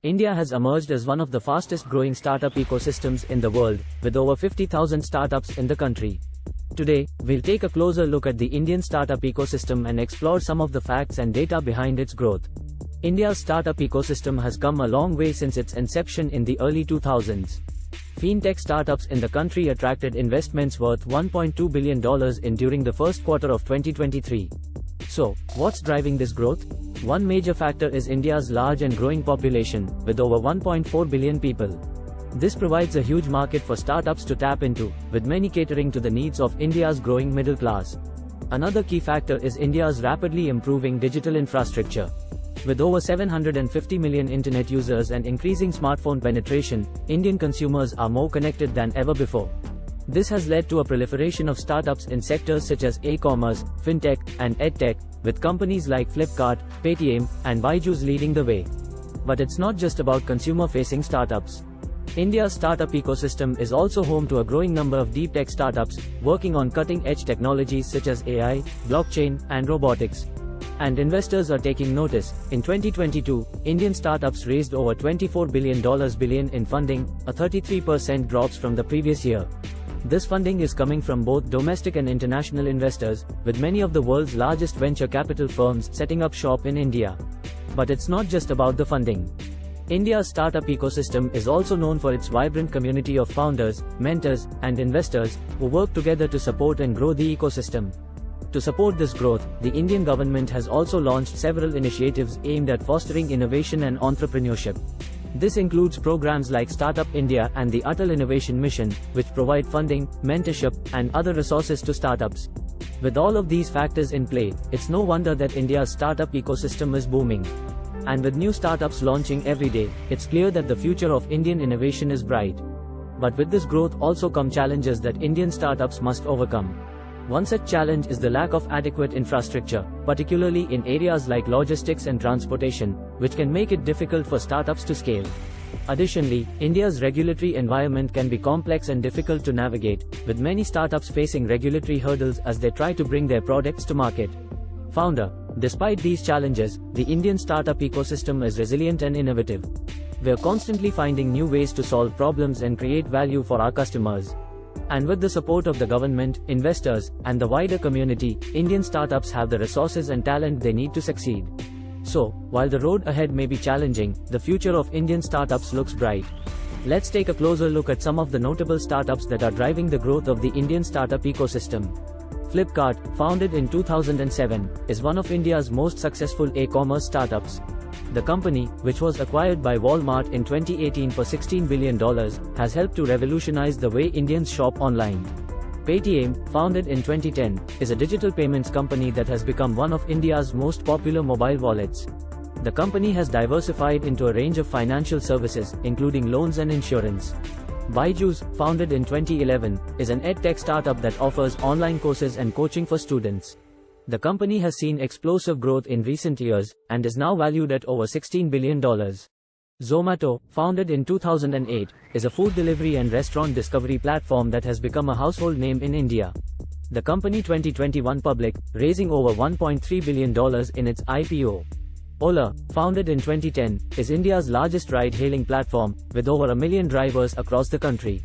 India has emerged as one of the fastest growing startup ecosystems in the world, with over 50,000 startups in the country. Today, we'll take a closer look at the Indian startup ecosystem and explore some of the facts and data behind its growth. India's startup ecosystem has come a long way since its inception in the early 2000s. Fintech startups in the country attracted investments worth $1.2 billion during the first quarter of 2023. So, what's driving this growth? One major factor is India's large and growing population, with over 1.4 billion people. This provides a huge market for startups to tap into, with many catering to the needs of India's growing middle class. Another key factor is India's rapidly improving digital infrastructure. With over 750 million internet users and increasing smartphone penetration, Indian consumers are more connected than ever before. This has led to a proliferation of startups in sectors such as e-commerce, fintech, and edtech, with companies like Flipkart, Paytm, and Byju's leading the way. But it's not just about consumer-facing startups. India's startup ecosystem is also home to a growing number of deep tech startups, working on cutting-edge technologies such as AI, blockchain, and robotics. And investors are taking notice. In 2022, Indian startups raised over $24 billion in funding, a 33% drop from the previous year. This funding is coming from both domestic and international investors, with many of the world's largest venture capital firms setting up shop in India. But it's not just about the funding. India's startup ecosystem is also known for its vibrant community of founders, mentors, and investors, who work together to support and grow the ecosystem. To support this growth, the Indian government has also launched several initiatives aimed at fostering innovation and entrepreneurship. This includes programs like Startup India and the Atal Innovation Mission, which provide funding, mentorship, and other resources to startups. With all of these factors in play, it's no wonder that India's startup ecosystem is booming. And with new startups launching every day, it's clear that the future of Indian innovation is bright. But with this growth also come challenges that Indian startups must overcome. One such challenge is the lack of adequate infrastructure, particularly in areas like logistics and transportation, which can make it difficult for startups to scale. Additionally, India's regulatory environment can be complex and difficult to navigate, with many startups facing regulatory hurdles as they try to bring their products to market. Founder: despite these challenges, the Indian startup ecosystem is resilient and innovative. We are constantly finding new ways to solve problems and create value for our customers. And with the support of the government, investors, and the wider community, Indian startups have the resources and talent they need to succeed. So, while the road ahead may be challenging, the future of Indian startups looks bright. Let's take a closer look at some of the notable startups that are driving the growth of the Indian startup ecosystem. Flipkart, founded in 2007, is one of India's most successful e-commerce startups. The company, which was acquired by Walmart in 2018 for $16 billion, has helped to revolutionize the way Indians shop online. Paytm, founded in 2010, is a digital payments company that has become one of India's most popular mobile wallets. The company has diversified into a range of financial services, including loans and insurance. Byju's, founded in 2011, is an edtech startup that offers online courses and coaching for students. The company has seen explosive growth in recent years, and is now valued at over $16 billion. Zomato, founded in 2008, is a food delivery and restaurant discovery platform that has become a household name in India. The company 2021 public, raising over $1.3 billion in its IPO. Ola, founded in 2010, is India's largest ride-hailing platform, with over 1 million drivers across the country.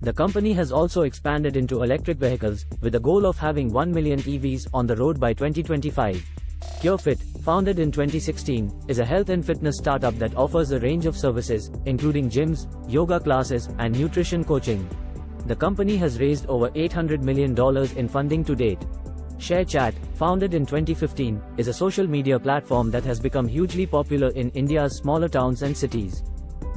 The company has also expanded into electric vehicles, with a goal of having 1 million EVs on the road by 2025. CureFit, founded in 2016, is a health and fitness startup that offers a range of services, including gyms, yoga classes, and nutrition coaching. The company has raised over $800 million in funding to date. ShareChat, founded in 2015, is a social media platform that has become hugely popular in India's smaller towns and cities.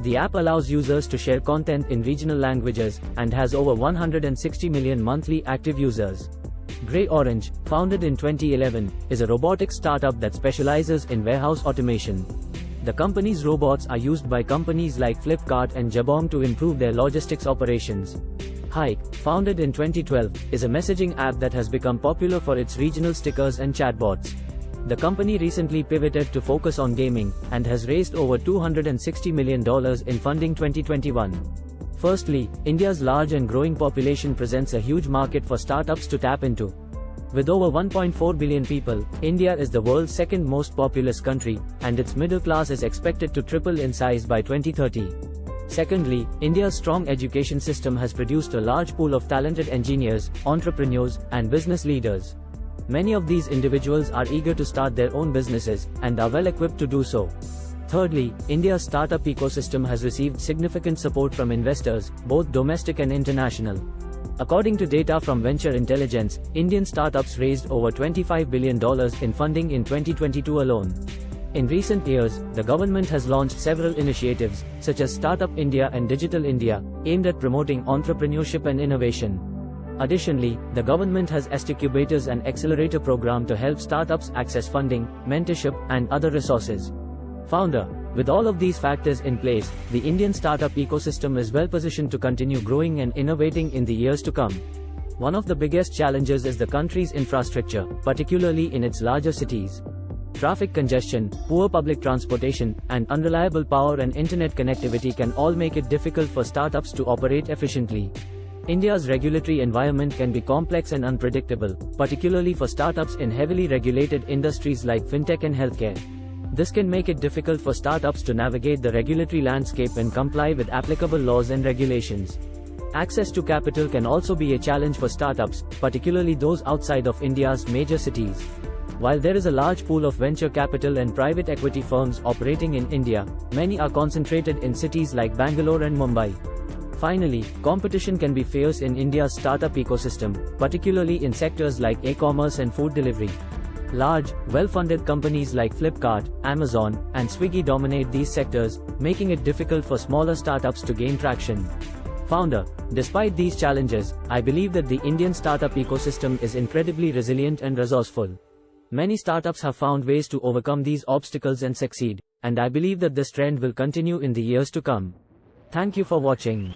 The app allows users to share content in regional languages, and has over 160 million monthly active users. Grey Orange, founded in 2011, is a robotics startup that specializes in warehouse automation. The company's robots are used by companies like Flipkart and Jabong to improve their logistics operations. Hike, founded in 2012, is a messaging app that has become popular for its regional stickers and chatbots. The company recently pivoted to focus on gaming, and has raised over $260 million in funding 2021. Firstly, India's large and growing population presents a huge market for startups to tap into. With over 1.4 billion people, India is the world's second most populous country, and its middle class is expected to triple in size by 2030. Secondly, India's strong education system has produced a large pool of talented engineers, entrepreneurs, and business leaders. Many of these individuals are eager to start their own businesses, and are well equipped to do so. Thirdly, India's startup ecosystem has received significant support from investors, both domestic and international. According to data from Venture Intelligence, Indian startups raised over $25 billion in funding in 2022 alone. In recent years, the government has launched several initiatives, such as Startup India and Digital India, aimed at promoting entrepreneurship and innovation. Additionally, the government has incubators and accelerator program to help startups access funding, mentorship, and other resources. Founder: with all of these factors in place, the Indian startup ecosystem is well positioned to continue growing and innovating in the years to come. One of the biggest challenges is the country's infrastructure, particularly in its larger cities. Traffic congestion, poor public transportation, and unreliable power and internet connectivity can all make it difficult for startups to operate efficiently. India's regulatory environment can be complex and unpredictable, particularly for startups in heavily regulated industries like fintech and healthcare. This can make it difficult for startups to navigate the regulatory landscape and comply with applicable laws and regulations. Access to capital can also be a challenge for startups, particularly those outside of India's major cities. While there is a large pool of venture capital and private equity firms operating in India, many are concentrated in cities like Bangalore and Mumbai. Finally, competition can be fierce in India's startup ecosystem, particularly in sectors like e-commerce and food delivery. Large, well-funded companies like Flipkart, Amazon, and Swiggy dominate these sectors, making it difficult for smaller startups to gain traction. Founder: despite these challenges, I believe that the Indian startup ecosystem is incredibly resilient and resourceful. Many startups have found ways to overcome these obstacles and succeed, and I believe that this trend will continue in the years to come. Thank you for watching.